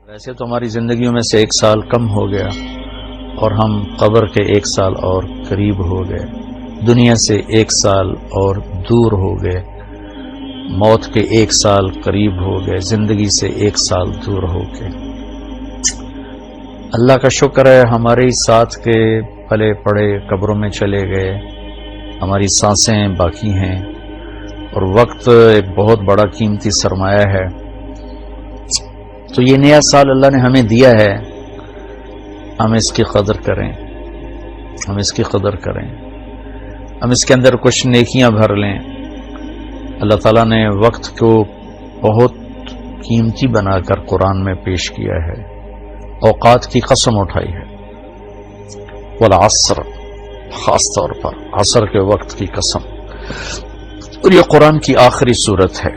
ویسے تو ہماری زندگیوں میں سے 1 سال کم ہو گیا اور ہم قبر کے 1 سال اور قریب ہو گئے، دنیا سے 1 سال اور دور ہو گئے، موت کے 1 سال قریب ہو گئے، زندگی سے 1 سال دور ہو گئے۔ اللہ کا شکر ہے ہمارے ہی ساتھ کے پلے پڑے قبروں میں چلے گئے، ہماری سانسیں باقی ہیں، اور وقت ایک بہت بڑا قیمتی سرمایہ ہے۔ تو یہ نیا سال اللہ نے ہمیں دیا ہے، ہم اس کی قدر کریں، ہم اس کی قدر کریں، ہم اس کے اندر کچھ نیکیاں بھر لیں۔ اللہ تعالیٰ نے وقت کو بہت قیمتی بنا کر قرآن میں پیش کیا ہے، اوقات کی قسم اٹھائی ہے، والعصر، خاص طور پر عصر کے وقت کی قسم، اور یہ قرآن کی آخری صورت ہے،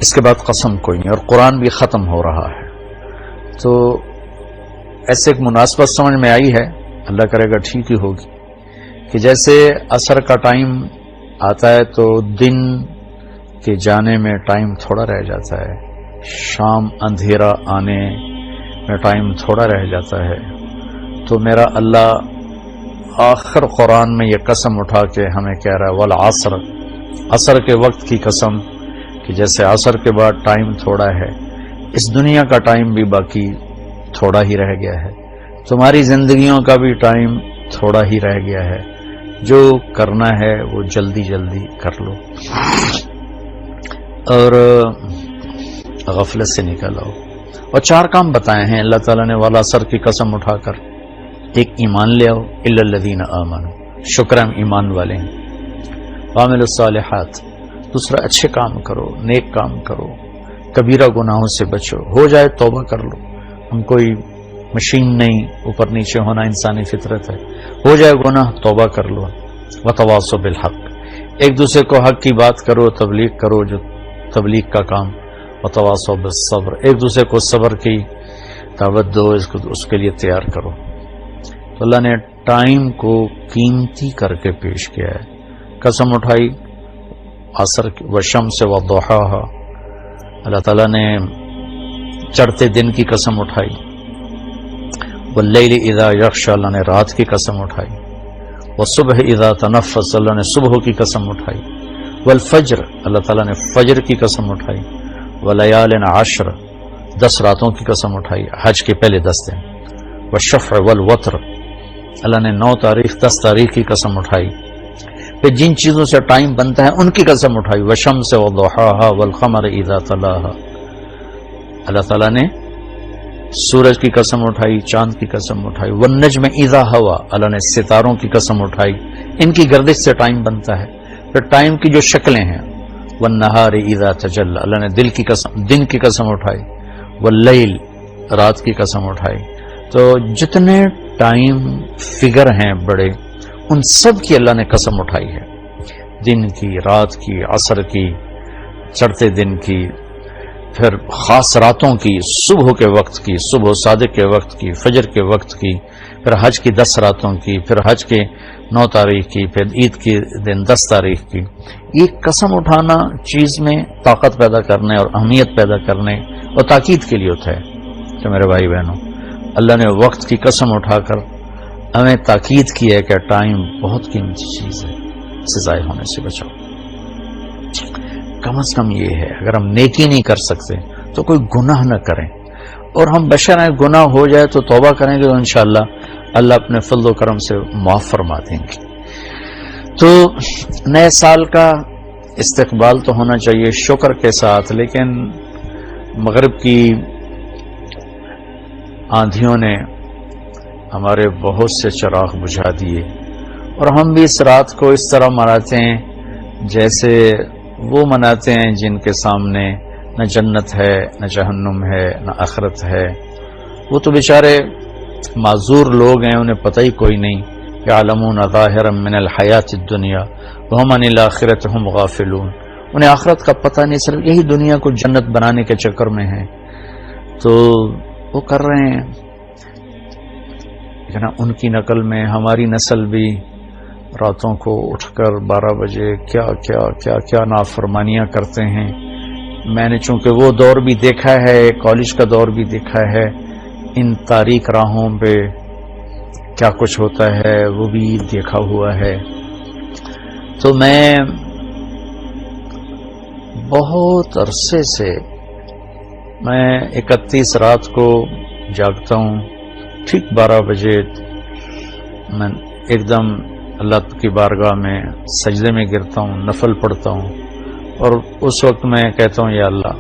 اس کے بعد قسم کوئی نہیں، اور قرآن بھی ختم ہو رہا ہے۔ تو ایسے ایک مناسبت سمجھ میں آئی ہے، اللہ کرے گا ٹھیک ہی ہوگی، کہ جیسے عصر کا ٹائم آتا ہے تو دن کے جانے میں ٹائم تھوڑا رہ جاتا ہے، شام اندھیرا آنے میں ٹائم تھوڑا رہ جاتا ہے، تو میرا اللہ آخر قرآن میں یہ قسم اٹھا کے ہمیں کہہ رہا ہے، والعصر، عصر کے وقت کی قسم، کہ جیسے عصر کے بعد ٹائم تھوڑا ہے، اس دنیا کا ٹائم بھی باقی تھوڑا ہی رہ گیا ہے، تمہاری زندگیوں کا بھی ٹائم تھوڑا ہی رہ گیا ہے، جو کرنا ہے وہ جلدی جلدی کر لو اور غفلت سے نکل آؤ۔ اور 4 کام بتائے ہیں اللہ تعالیٰ نے والعصر کی قسم اٹھا کر۔ ایک، ایمان لے آؤ، الا الذین آمنوا، شکر ہم ایمان والے ہیں، وعملوا الصالحات، دوسرا اچھے کام کرو، نیک کام کرو، کبیرہ گناہوں سے بچو، ہو جائے توبہ کر لو، ہم کوئی مشین نہیں، اوپر نیچے ہونا انسانی فطرت ہے، ہو جائے گناہ توبہ کر لو، وتواصوا بالحق، ایک دوسرے کو حق کی بات کرو، تبلیغ کرو، جو تبلیغ کا کام، وتواصوا بالصبر، ایک دوسرے کو صبر کی دعوت دو، اس کے لیے تیار کرو۔ تو اللہ نے ٹائم کو قیمتی کر کے پیش کیا ہے، قسم اٹھائی عصر کی، والشمس وضحاها، اللہ تعالیٰ نے چڑھتے دن کی قسم اٹھائی، واللیل اذا یغشی، اللہ نے رات کی قسم اٹھائی، والصبح اذا تنفس، اللہ نے صبح کی قسم اٹھائی، والفجر، اللہ تعالیٰ نے فجر کی قسم اٹھائی، ولیال عشر، 10 راتوں کی قسم اٹھائی، حج کے پہلے 10 دن، والشفع والوتر، اللہ نے 9 تاریخ 10 تاریخ کی قسم اٹھائی، پھر جن چیزوں سے ٹائم بنتا ہے ان کی قسم اٹھائی، والشمس وضحاها والقمر اذا تلاها، اللہ تعالیٰ نے سورج کی قسم اٹھائی، چاند کی قسم اٹھائی، والنجم اذا ہوا، اللہ نے ستاروں کی قسم اٹھائی، ان کی گردش سے ٹائم بنتا ہے، پھر ٹائم کی جو شکلیں ہیں، والنہار اذا تجلی، اللہ نے دن کی قسم اٹھائی، واللیل، رات کی قسم اٹھائی۔ تو جتنے ٹائم فگر ہیں بڑے، ان سب کی اللہ نے قسم اٹھائی ہے، دن کی، رات کی، عصر کی، چڑھتے دن کی، پھر خاص راتوں کی، صبح کے وقت کی، صبح صادق کے وقت کی، فجر کے وقت کی، پھر حج کی 10 راتوں کی، پھر حج کے 9 تاریخ کی، پھر عید کے دن 10 تاریخ کی۔ یہ قسم اٹھانا چیز میں طاقت پیدا کرنے اور اہمیت پیدا کرنے اور تاکید کے لیے ہوتا ہے۔ تو میرے بھائی بہنوں، اللہ نے وقت کی قسم اٹھا کر ہمیں تاکید کی ہے کہ ٹائم بہت قیمتی چیز ہے، اسے ضائع ہونے سے بچاؤ۔ کم از کم یہ ہے، اگر ہم نیکی نہیں کر سکتے تو کوئی گناہ نہ کریں، اور ہم بشر ہیں، گناہ ہو جائے تو توبہ کریں گے تو انشاءاللہ اللہ اپنے فضل و کرم سے معاف فرما دیں گے۔ تو نئے سال کا استقبال تو ہونا چاہیے شکر کے ساتھ، لیکن مغرب کی آندھیوں نے ہمارے بہت سے چراغ بجھا دیے، اور ہم بھی اس رات کو اس طرح مناتے ہیں جیسے وہ مناتے ہیں جن کے سامنے نہ جنت ہے، نہ جہنم ہے، نہ آخرت ہے۔ وہ تو بیچارے معذور لوگ ہیں، انہیں پتہ ہی کوئی نہیں، یعلمون ظاہرا من الحیات الدنیا وہم عن الآخرۃ ہم غافلون، انہیں آخرت کا پتہ نہیں، صرف یہی دنیا کو جنت بنانے کے چکر میں ہیں، تو وہ کر رہے ہیں۔ لیکن ان کی نقل میں ہماری نسل بھی راتوں کو اٹھ کر 12 بجے کیا کیا کیا کیا نافرمانیاں کرتے ہیں، میں نے چونکہ وہ دور بھی دیکھا ہے، کالج کا دور بھی دیکھا ہے، ان تاریک راہوں پہ کیا کچھ ہوتا ہے وہ بھی دیکھا ہوا ہے، تو میں بہت عرصے سے میں 31 رات کو جاگتا ہوں، ٹھیک 12 بجے میں ایک دم اللہ کی بارگاہ میں سجدے میں گرتا ہوں، نفل پڑھتا ہوں، اور اس وقت میں کہتا ہوں یا اللہ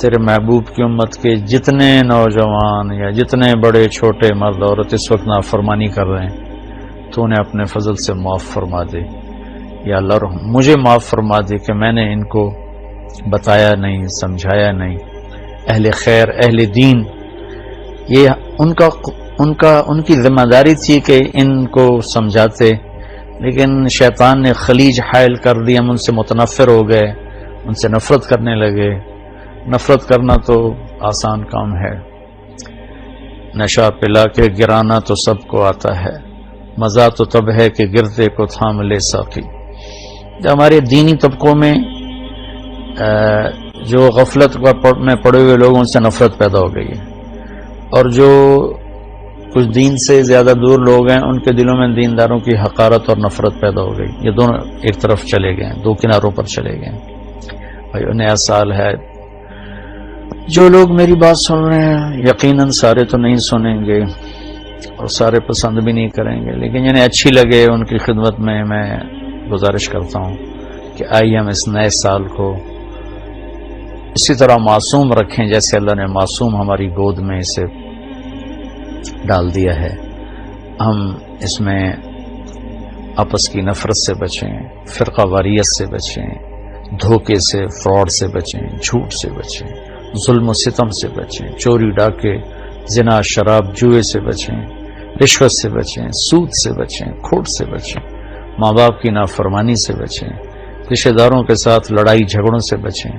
تیرے محبوب کی امت کے جتنے نوجوان یا جتنے بڑے چھوٹے مرد عورت اس وقت نافرمانی کر رہے ہیں تو انہیں اپنے فضل سے معاف فرما دے، یا اللہ مجھے معاف فرما دے کہ میں نے ان کو بتایا نہیں، سمجھایا نہیں۔ اہل خیر، اہل دین، یہ ان کی ذمہ داری تھی کہ ان کو سمجھاتے، لیکن شیطان نے خلیج حائل کر دی، ہم ان سے متنفر ہو گئے، ان سے نفرت کرنے لگے۔ نفرت کرنا تو آسان کام ہے، نشہ پلا کے گرانا تو سب کو آتا ہے، مزہ تو تب ہے کہ گرتے کو تھام لے ساقی۔ ہمارے دینی طبقوں میں جو غفلت میں پڑے ہوئے لوگ، ان سے نفرت پیدا ہو گئی ہے، اور جو کچھ دین سے زیادہ دور لوگ ہیں ان کے دلوں میں دینداروں کی حقارت اور نفرت پیدا ہو گئی۔ یہ دونوں ایک طرف چلے گئے، دو کناروں پر چلے گئے۔ بھائی نیا سال ہے، جو لوگ میری بات سن رہے ہیں یقیناً سارے تو نہیں سنیں گے اور سارے پسند بھی نہیں کریں گے، لیکن جنہیں اچھی لگے ان کی خدمت میں گزارش کرتا ہوں کہ آئیے ہم اس نئے سال کو اسی طرح معصوم رکھیں جیسے اللہ نے معصوم ہماری گود میں اسے ڈال دیا ہے۔ ہم اس میں آپس کی نفرت سے بچیں، فرقہ واریت سے بچیں، دھوکے سے، فراڈ سے بچیں، جھوٹ سے بچیں، ظلم و ستم سے بچیں، چوری ڈاکے، زنا، شراب، جوئے سے بچیں، رشوت سے بچیں، سود سے بچیں، کھوٹ سے بچیں، ماں باپ کی نافرمانی سے بچیں، رشتہ داروں کے ساتھ لڑائی جھگڑوں سے بچیں،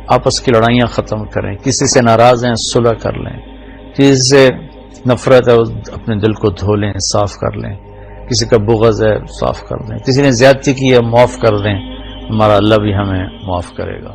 آپس کی لڑائیاں ختم کریں، کسی سے ناراض ہیں صلح کر لیں، کسی سے نفرت ہے اپنے دل کو دھو لیں، صاف کر لیں، کسی کا بغض ہے صاف کر دیں، کسی نے زیادتی کی ہے معاف کر دیں، ہمارا اللہ بھی ہمیں معاف کرے گا۔